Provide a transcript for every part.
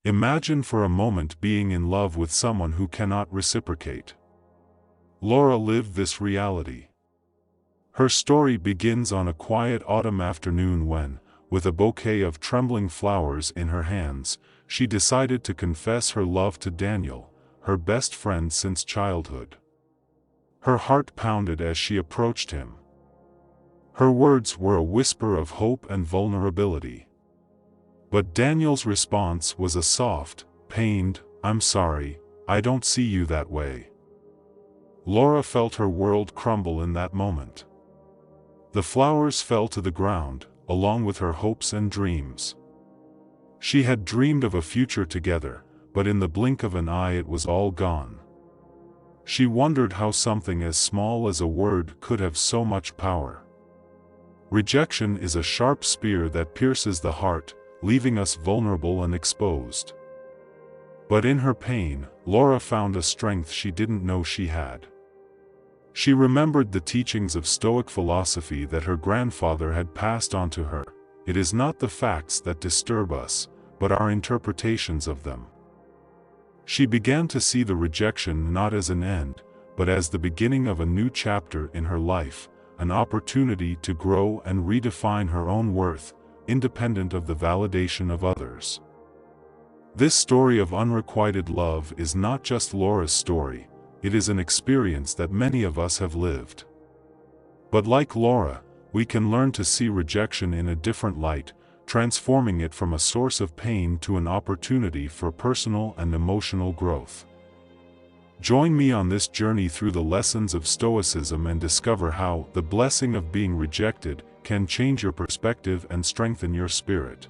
Imagine for a moment being in love with someone who cannot reciprocate. Laura lived this reality. Her story begins on a quiet autumn afternoon when, with a bouquet of trembling flowers in her hands, she decided to confess her love to Daniel, her best friend since childhood. Her heart pounded as she approached him. Her words were a whisper of hope and vulnerability. But Daniel's response was a soft, pained, "I'm sorry, I don't see you that way." Laura felt her world crumble in that moment. The flowers fell to the ground, along with her hopes and dreams. She had dreamed of a future together, but in the blink of an eye it was all gone. She wondered how something as small as a word could have so much power. Rejection is a sharp spear that pierces the heart, leaving us vulnerable and exposed. But in her pain, Laura found a strength she didn't know she had. She remembered the teachings of Stoic philosophy that her grandfather had passed on to her. It is not the facts that disturb us, but our interpretations of them. She began to see the rejection not as an end, but as the beginning of a new chapter in her life, an opportunity to grow and redefine her own worth, independent of the validation of others. This story of unrequited love is not just Laura's story, it is an experience that many of us have lived. But like Laura, we can learn to see rejection in a different light, transforming it from a source of pain to an opportunity for personal and emotional growth. Join me on this journey through the lessons of Stoicism and discover how the blessing of being rejected can change your perspective and strengthen your spirit.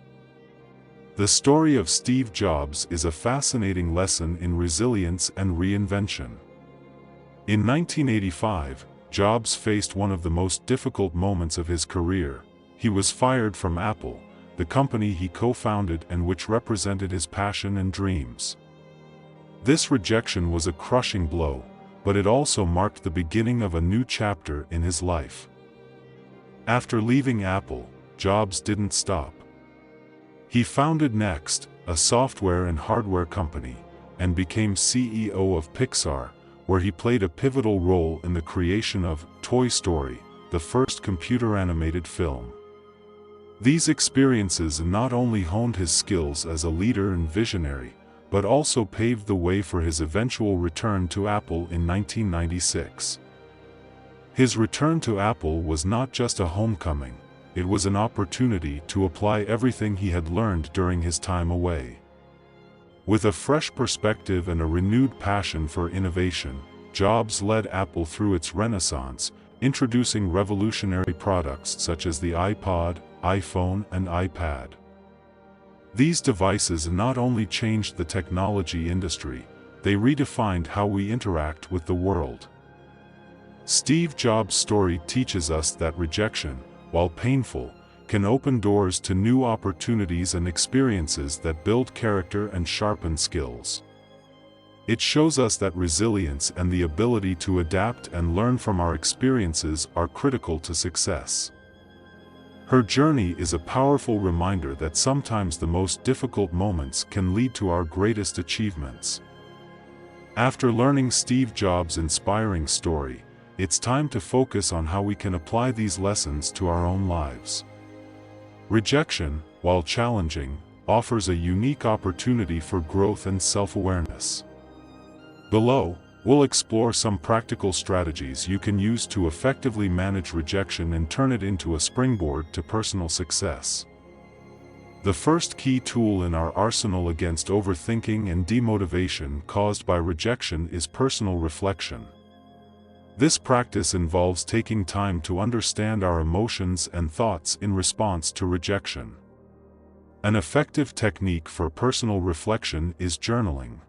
The story of Steve Jobs is a fascinating lesson in resilience and reinvention. In 1985, Jobs faced one of the most difficult moments of his career. He was fired from Apple, the company he co-founded and which represented his passion and dreams. This rejection was a crushing blow, but it also marked the beginning of a new chapter in his life. After leaving Apple, Jobs didn't stop. He founded Next, a software and hardware company, and became CEO of Pixar, where he played a pivotal role in the creation of Toy Story, the first computer-animated film. These experiences not only honed his skills as a leader and visionary, but also paved the way for his eventual return to Apple in 1996. His return to Apple was not just a homecoming, it was an opportunity to apply everything he had learned during his time away. With a fresh perspective and a renewed passion for innovation, Jobs led Apple through its renaissance, introducing revolutionary products such as the iPod, iPhone, and iPad. These devices not only changed the technology industry, they redefined how we interact with the world. Steve Jobs' story teaches us that rejection, while painful, can open doors to new opportunities and experiences that build character and sharpen skills. It shows us that resilience and the ability to adapt and learn from our experiences are critical to success. Her journey is a powerful reminder that sometimes the most difficult moments can lead to our greatest achievements. After learning Steve Jobs' inspiring story, it's time to focus on how we can apply these lessons to our own lives. Rejection, while challenging, offers a unique opportunity for growth and self-awareness. Below, we'll explore some practical strategies you can use to effectively manage rejection and turn it into a springboard to personal success. The first key tool in our arsenal against overthinking and demotivation caused by rejection is personal reflection. This practice involves taking time to understand our emotions and thoughts in response to rejection. An effective technique for personal reflection is journaling.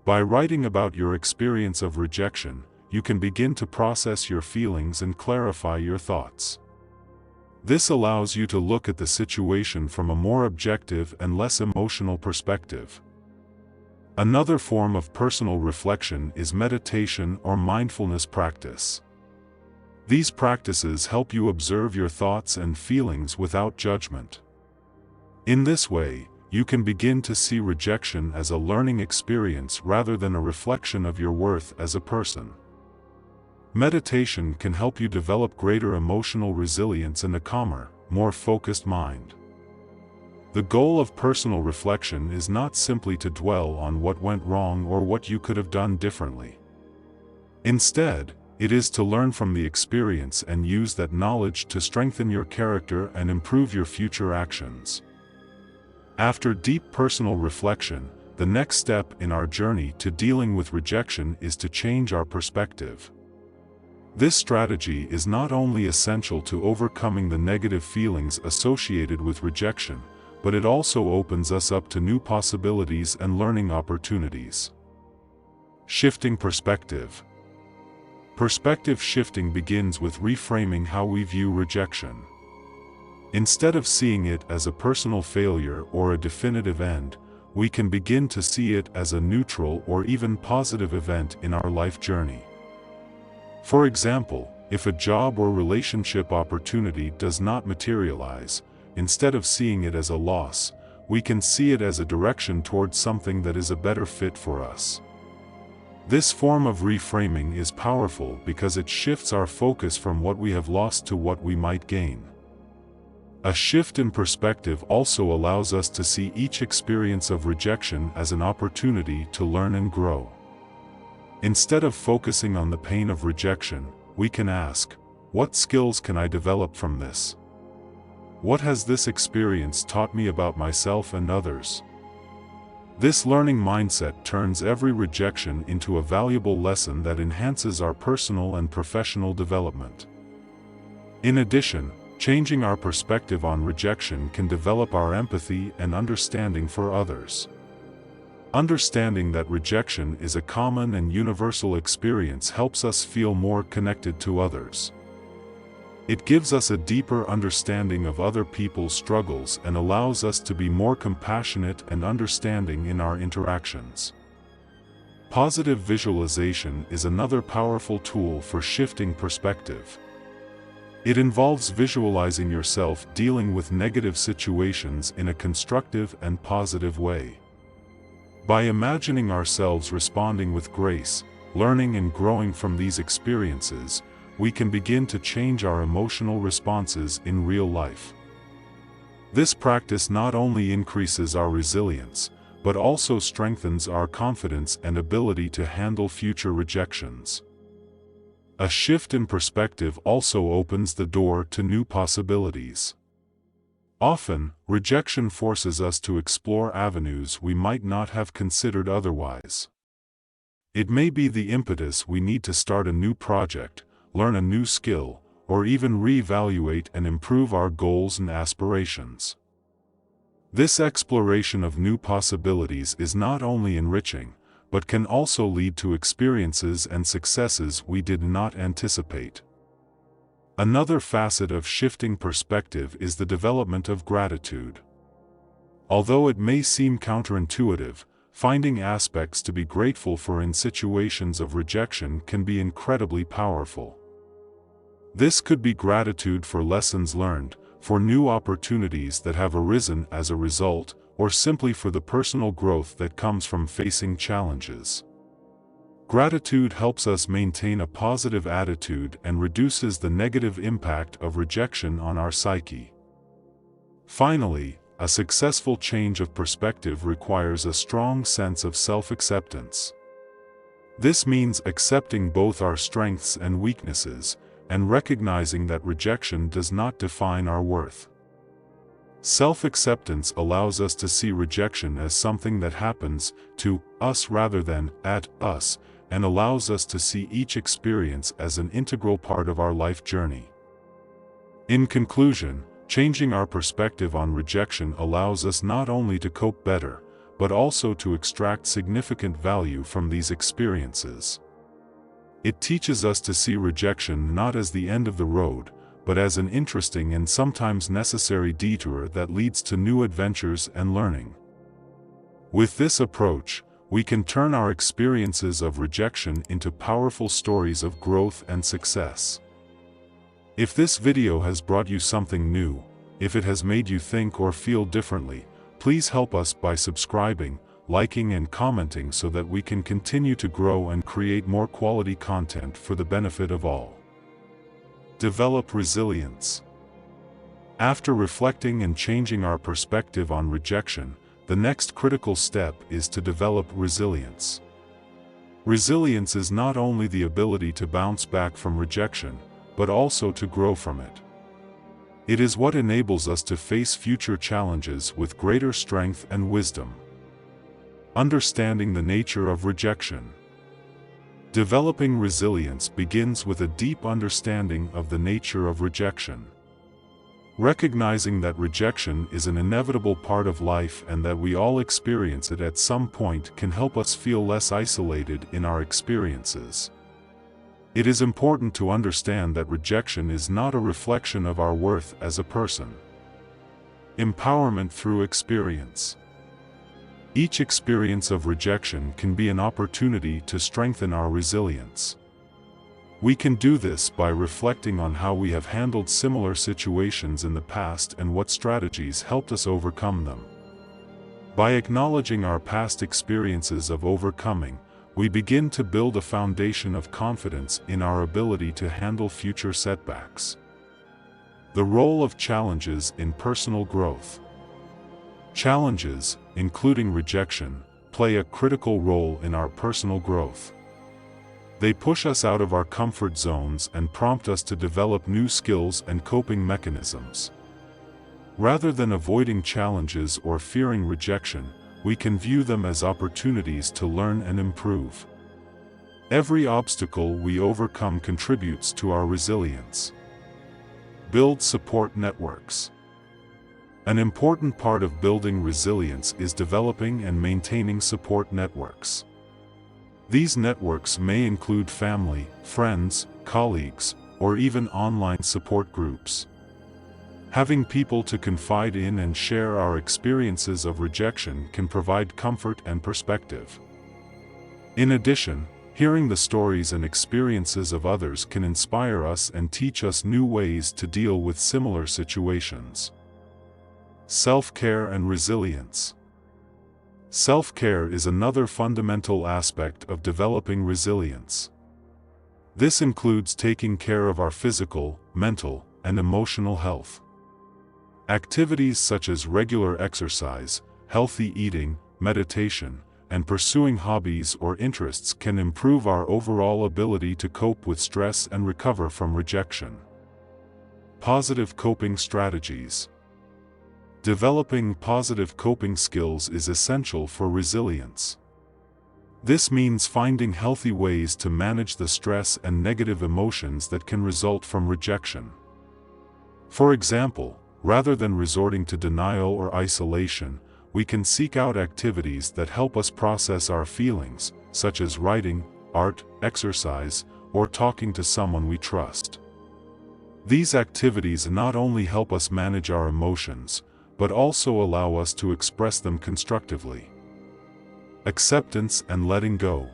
By writing about your experience of rejection, you can begin to process your feelings and clarify your thoughts. This allows you to look at the situation from a more objective and less emotional perspective. Another form of personal reflection is meditation or mindfulness practice. These practices help you observe your thoughts and feelings without judgment. In this way, you can begin to see rejection as a learning experience rather than a reflection of your worth as a person. Meditation can help you develop greater emotional resilience and a calmer, more focused mind. The goal of personal reflection is not simply to dwell on what went wrong or what you could have done differently. Instead, it is to learn from the experience and use that knowledge to strengthen your character and improve your future actions. After deep personal reflection, the next step in our journey to dealing with rejection is to change our perspective. This strategy is not only essential to overcoming the negative feelings associated with rejection, but it also opens us up to new possibilities and learning opportunities. Shifting perspective. Perspective shifting begins with reframing how we view rejection. Instead of seeing it as a personal failure or a definitive end, we can begin to see it as a neutral or even positive event in our life journey. For example, if a job or relationship opportunity does not materialize, instead of seeing it as a loss, we can see it as a direction towards something that is a better fit for us. This form of reframing is powerful because it shifts our focus from what we have lost to what we might gain. A shift in perspective also allows us to see each experience of rejection as an opportunity to learn and grow. Instead of focusing on the pain of rejection, we can ask, what skills can I develop from this? What has this experience taught me about myself and others? This learning mindset turns every rejection into a valuable lesson that enhances our personal and professional development. In addition, changing our perspective on rejection can develop our empathy and understanding for others. Understanding that rejection is a common and universal experience helps us feel more connected to others. It gives us a deeper understanding of other people's struggles and allows us to be more compassionate and understanding in our interactions. Positive visualization is another powerful tool for shifting perspective. It involves visualizing yourself dealing with negative situations in a constructive and positive way. By imagining ourselves responding with grace, learning and growing from these experiences, we can begin to change our emotional responses in real life. This practice not only increases our resilience, but also strengthens our confidence and ability to handle future rejections. A shift in perspective also opens the door to new possibilities. Often, rejection forces us to explore avenues we might not have considered otherwise. It may be the impetus we need to start a new project, learn a new skill, or even reevaluate and improve our goals and aspirations. This exploration of new possibilities is not only enriching, but can also lead to experiences and successes we did not anticipate. Another facet of shifting perspective is the development of gratitude. Although it may seem counterintuitive, finding aspects to be grateful for in situations of rejection can be incredibly powerful. This could be gratitude for lessons learned, for new opportunities that have arisen as a result, or simply for the personal growth that comes from facing challenges. Gratitude helps us maintain a positive attitude and reduces the negative impact of rejection on our psyche. Finally, a successful change of perspective requires a strong sense of self-acceptance. This means accepting both our strengths and weaknesses, and recognizing that rejection does not define our worth. Self-acceptance allows us to see rejection as something that happens to us rather than at us, and allows us to see each experience as an integral part of our life journey. In conclusion, changing our perspective on rejection allows us not only to cope better, but also to extract significant value from these experiences. It teaches us to see rejection not as the end of the road, but as an interesting and sometimes necessary detour that leads to new adventures and learning. With this approach, we can turn our experiences of rejection into powerful stories of growth and success. If this video has brought you something new, if it has made you think or feel differently, Please help us by subscribing, liking and commenting so that we can continue to grow and create more quality content for the benefit of all. Develop resilience. After reflecting and changing our perspective on rejection, the next critical step is to develop resilience. Resilience is not only the ability to bounce back from rejection, but also to grow from it. It is what enables us to face future challenges with greater strength and wisdom. Understanding the nature of rejection. Developing resilience begins with a deep understanding of the nature of rejection. Recognizing that rejection is an inevitable part of life and that we all experience it at some point can help us feel less isolated in our experiences. It is important to understand that rejection is not a reflection of our worth as a person. Empowerment through experience. Each experience of rejection can be an opportunity to strengthen our resilience. We can do this by reflecting on how we have handled similar situations in the past and what strategies helped us overcome them. By acknowledging our past experiences of overcoming, we begin to build a foundation of confidence in our ability to handle future setbacks. The role of challenges in personal growth. Challenges, including rejection, play a critical role in our personal growth. They push us out of our comfort zones and prompt us to develop new skills and coping mechanisms. Rather than avoiding challenges or fearing rejection, we can view them as opportunities to learn and improve. Every obstacle we overcome contributes to our resilience. Build support networks. An important part of building resilience is developing and maintaining support networks. These networks may include family, friends, colleagues, or even online support groups. Having people to confide in and share our experiences of rejection can provide comfort and perspective. In addition, hearing the stories and experiences of others can inspire us and teach us new ways to deal with similar situations. Self-care and resilience. Self-care is another fundamental aspect of developing resilience. This includes taking care of our physical, mental, and emotional health. Activities such as regular exercise, healthy eating, meditation, and pursuing hobbies or interests can improve our overall ability to cope with stress and recover from rejection. Positive coping strategies. Developing positive coping skills is essential for resilience. This means finding healthy ways to manage the stress and negative emotions that can result from rejection. For example, rather than resorting to denial or isolation, we can seek out activities that help us process our feelings, such as writing, art, exercise, or talking to someone we trust. These activities not only help us manage our emotions, but also allow us to express them constructively. Acceptance and letting go.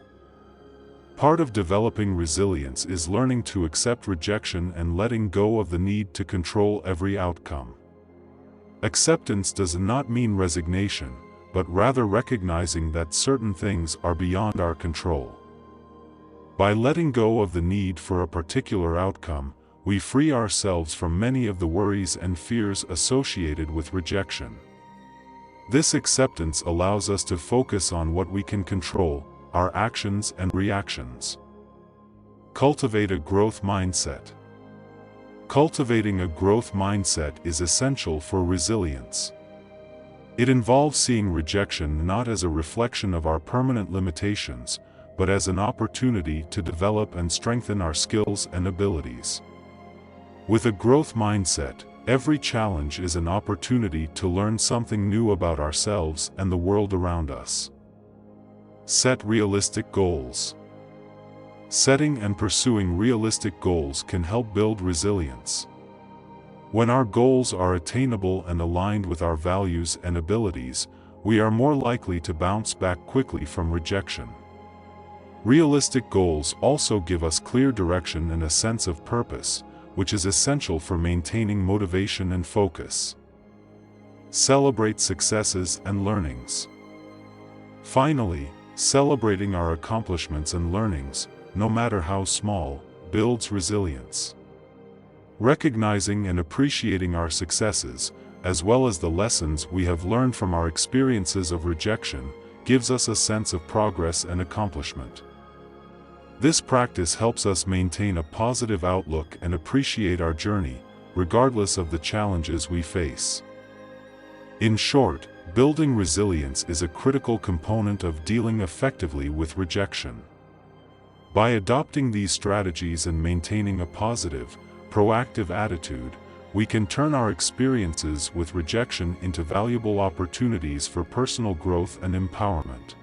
Part of developing resilience is learning to accept rejection and letting go of the need to control every outcome. Acceptance does not mean resignation, but rather recognizing that certain things are beyond our control. By letting go of the need for a particular outcome, we free ourselves from many of the worries and fears associated with rejection. This acceptance allows us to focus on what we can control, our actions and reactions. Cultivate a growth mindset. Cultivating a growth mindset is essential for resilience. It involves seeing rejection not as a reflection of our permanent limitations, but as an opportunity to develop and strengthen our skills and abilities. With a growth mindset, every challenge is an opportunity to learn something new about ourselves and the world around us. Set realistic goals. Setting and pursuing realistic goals can help build resilience. When our goals are attainable and aligned with our values and abilities, we are more likely to bounce back quickly from rejection. Realistic goals also give us clear direction and a sense of purpose, which is essential for maintaining motivation and focus. celebrate successes and learnings. Finally, celebrating our accomplishments and learnings, no matter how small, builds resilience. Recognizing and appreciating our successes, as well as the lessons we have learned from our experiences of rejection, gives us a sense of progress and accomplishment. This practice helps us maintain a positive outlook and appreciate our journey, regardless of the challenges we face. In short, building resilience is a critical component of dealing effectively with rejection. By adopting these strategies and maintaining a positive, proactive attitude, we can turn our experiences with rejection into valuable opportunities for personal growth and empowerment.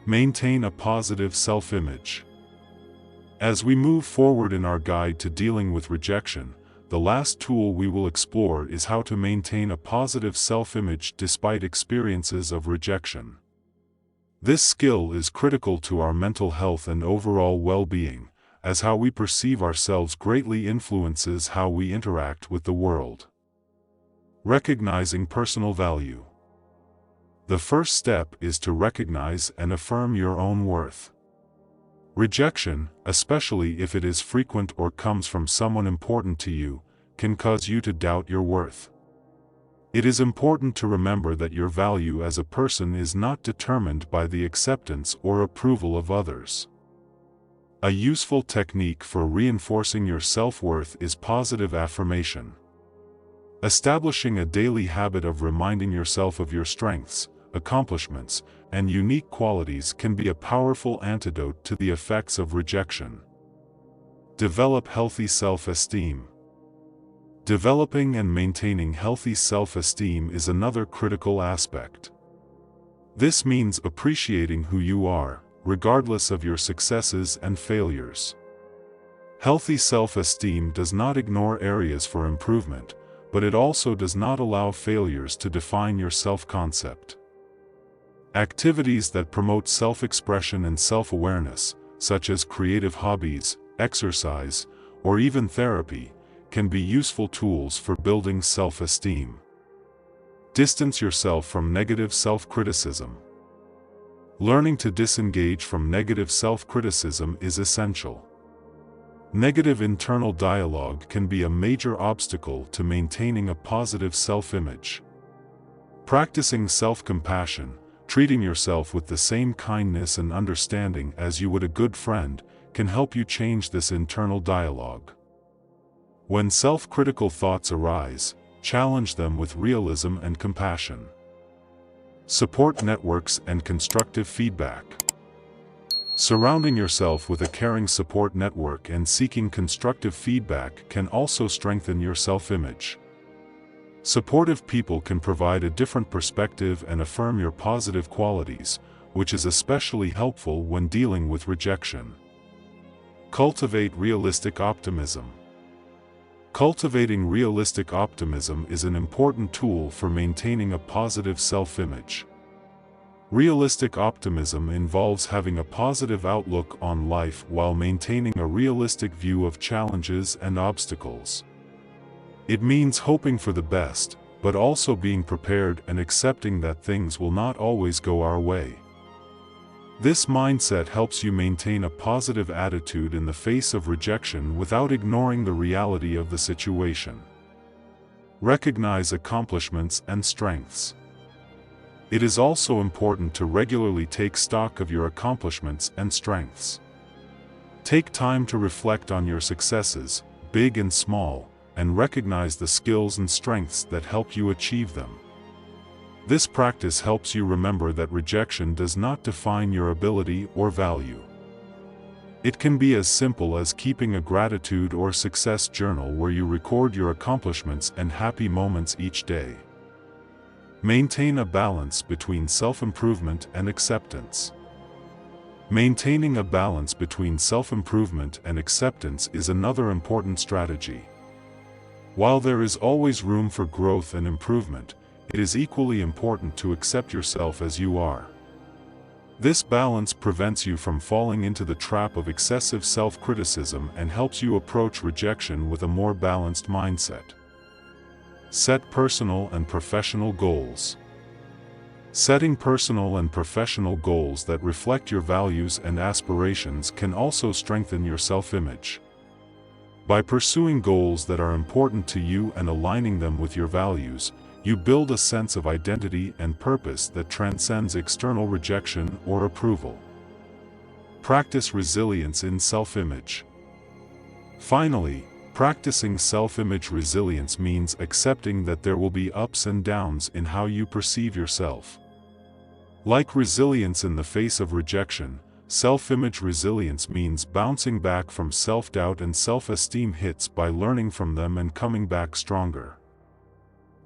Maintain a positive self-image. As we move forward in our guide to dealing with rejection, the last tool we will explore is how to maintain a positive self-image despite experiences of rejection. This skill is critical to our mental health and overall well-being, as how we perceive ourselves greatly influences how we interact with the world. Recognizing personal value. The first step is to recognize and affirm your own worth. Rejection, especially if it is frequent or comes from someone important to you, can cause you to doubt your worth. It is important to remember that your value as a person is not determined by the acceptance or approval of others. A useful technique for reinforcing your self-worth is positive affirmation. Establishing a daily habit of reminding yourself of your strengths, accomplishments, and unique qualities can be a powerful antidote to the effects of rejection. Develop healthy self-esteem. Developing and maintaining healthy self-esteem is another critical aspect. This means appreciating who you are, regardless of your successes and failures. Healthy self-esteem does not ignore areas for improvement, but it also does not allow failures to define your self-concept. Activities that promote self-expression and self-awareness, such as creative hobbies, exercise, or even therapy, can be useful tools for building self-esteem. Distance yourself from negative self-criticism. Learning to disengage from negative self-criticism is essential. Negative internal dialogue can be a major obstacle to maintaining a positive self-image. Practicing self-compassion, treating yourself with the same kindness and understanding as you would a good friend, can help you change this internal dialogue. When self-critical thoughts arise, challenge them with realism and compassion. Support networks and constructive feedback. Surrounding yourself with a caring support network and seeking constructive feedback can also strengthen your self-image. Supportive people can provide a different perspective and affirm your positive qualities, which is especially helpful when dealing with rejection. Cultivate realistic optimism. Cultivating realistic optimism is an important tool for maintaining a positive self-image. Realistic optimism involves having a positive outlook on life while maintaining a realistic view of challenges and obstacles. It means hoping for the best, but also being prepared and accepting that things will not always go our way. This mindset helps you maintain a positive attitude in the face of rejection without ignoring the reality of the situation. Recognize accomplishments and strengths. It is also important to regularly take stock of your accomplishments and strengths. Take time to reflect on your successes, big and small, and recognize the skills and strengths that help you achieve them. This practice helps you remember that rejection does not define your ability or value. It can be as simple as keeping a gratitude or success journal where you record your accomplishments and happy moments each day. Maintain a balance between self-improvement and acceptance. Maintaining a balance between self-improvement and acceptance is another important strategy. While there is always room for growth and improvement, it is equally important to accept yourself as you are. This balance prevents you from falling into the trap of excessive self-criticism and helps you approach rejection with a more balanced mindset. Set personal and professional goals. Setting personal and professional goals that reflect your values and aspirations can also strengthen your self-image. By pursuing goals that are important to you and aligning them with your values, you build a sense of identity and purpose that transcends external rejection or approval. Practice resilience in self-image. Finally, practicing self-image resilience means accepting that there will be ups and downs in how you perceive yourself. Like resilience in the face of rejection, self-image resilience means bouncing back from self-doubt and self-esteem hits by learning from them and coming back stronger.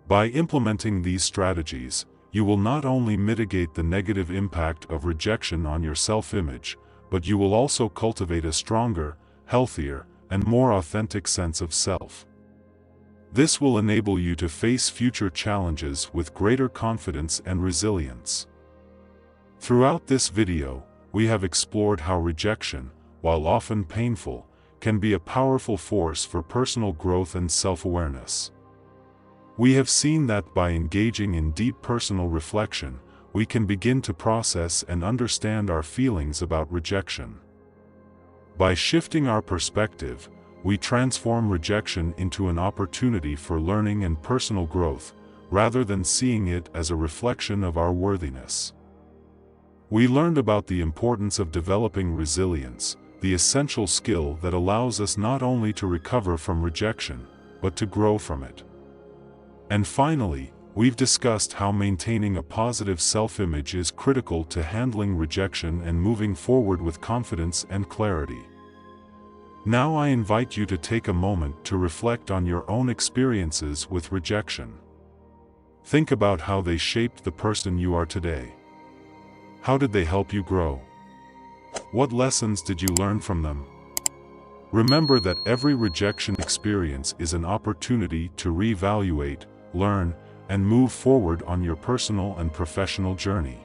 By implementing these strategies, you will not only mitigate the negative impact of rejection on your self-image, but you will also cultivate a stronger, healthier, and more authentic sense of self. This will enable you to face future challenges with greater confidence and resilience. Throughout this video, we have explored how rejection, while often painful, can be a powerful force for personal growth and self-awareness. We have seen that by engaging in deep personal reflection, we can begin to process and understand our feelings about rejection. By shifting our perspective, we transform rejection into an opportunity for learning and personal growth, rather than seeing it as a reflection of our worthiness. We learned about the importance of developing resilience, the essential skill that allows us not only to recover from rejection, but to grow from it. And finally, we've discussed how maintaining a positive self-image is critical to handling rejection and moving forward with confidence and clarity. Now I invite you to take a moment to reflect on your own experiences with rejection. Think about how they shaped the person you are today. How did they help you grow? What lessons did you learn from them? Remember that every rejection experience is an opportunity to reevaluate, learn, and move forward on your personal and professional journey.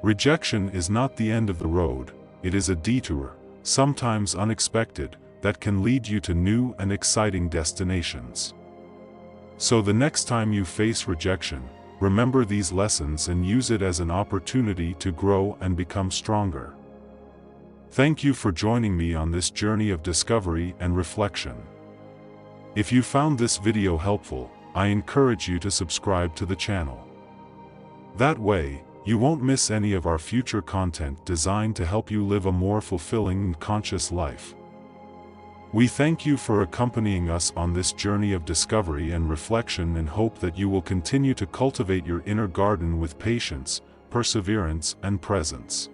Rejection is not the end of the road, it is a detour, sometimes unexpected, that can lead you to new and exciting destinations. So the next time you face rejection, remember these lessons and use it as an opportunity to grow and become stronger. Thank you for joining me on this journey of discovery and reflection. If you found this video helpful, I encourage you to subscribe to the channel. That way, you won't miss any of our future content designed to help you live a more fulfilling and conscious life. We thank you for accompanying us on this journey of discovery and reflection and hope that you will continue to cultivate your inner garden with patience, perseverance, and presence.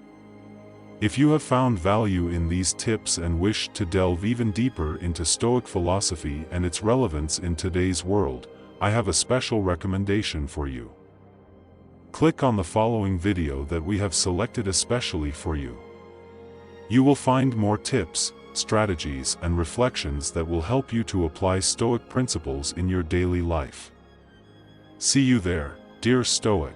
If you have found value in these tips and wish to delve even deeper into Stoic philosophy and its relevance in today's world, I have a special recommendation for you. Click on the following video that we have selected especially for you. You will find more tips, strategies, and reflections that will help you to apply Stoic principles in your daily life. See you there, dear Stoic.